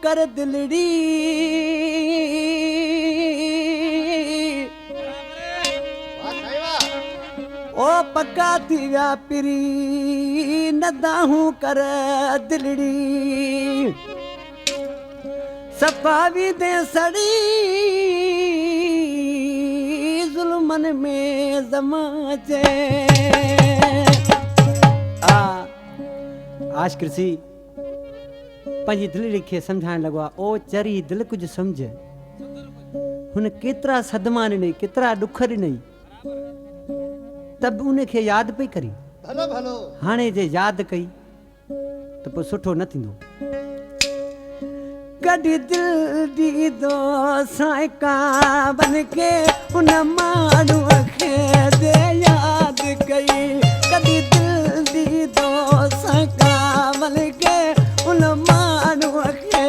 कर दिलड़ी ओ पक्का थिया पिरी नदाहू कर दिलड़ी सफा भी दे सड़ी जुल्मन में जमाचे आज कृषि पंहिंजी दिलड़ी खे सम्झाइण लॻो आहे ओ चरी दिल कुझु सम्झ हुन केतिरा सदमा ॾिनई केतिरा ॾुख ॾिनई तब उनखे यादि पई करी भलो भलो हाणे जे यादि कई त पोइ सुठो न थींदो कॾहिं दिल ॾींदो साइका बन के उन माण्हूअ खे दे यादि कई कॾहिं दिल ॾींदो साइका बन के उन माण्हूअ खे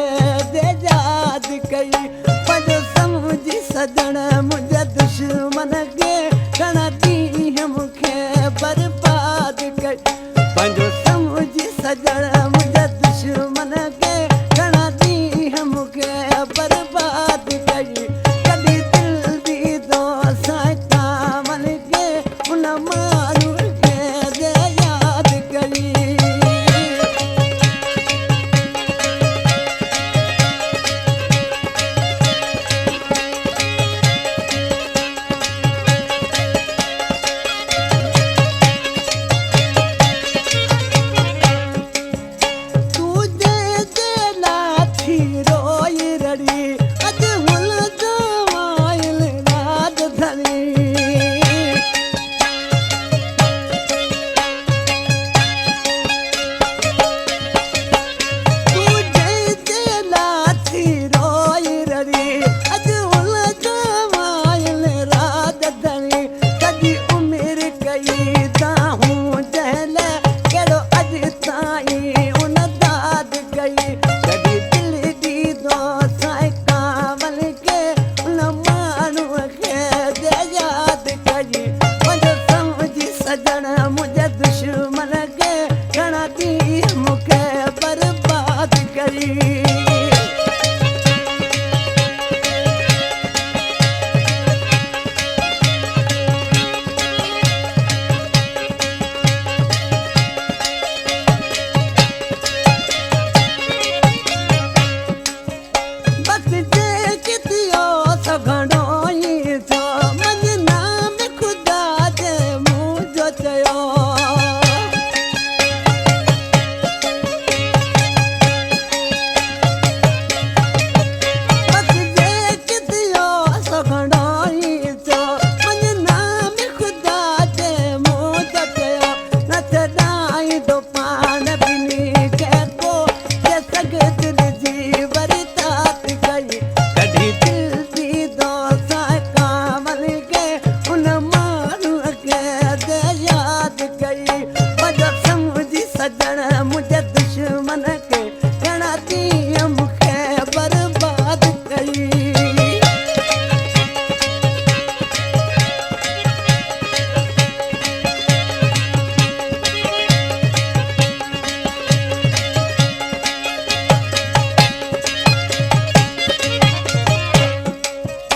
दे यादि कई पंहिंजो सम्झी सजण मुंहिंजे दुश्मन खे घणा ॾींहं मूंखे बर्बाद कई पंहिंजो सम्झी सजण मुंहिंजे दुश्मन खे घणा ॾींहं मूंखे बर्बाद कई कॾहिं दिल ॾींदो साइका मन खे उन माण्हूअ खे दे यादि कई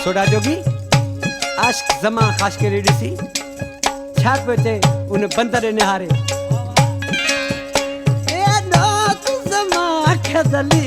सोडा जोगी आश्क जमा खाश के रेडी सी छा पे चे उन बंदर निहारे ए नो तू जमा खदली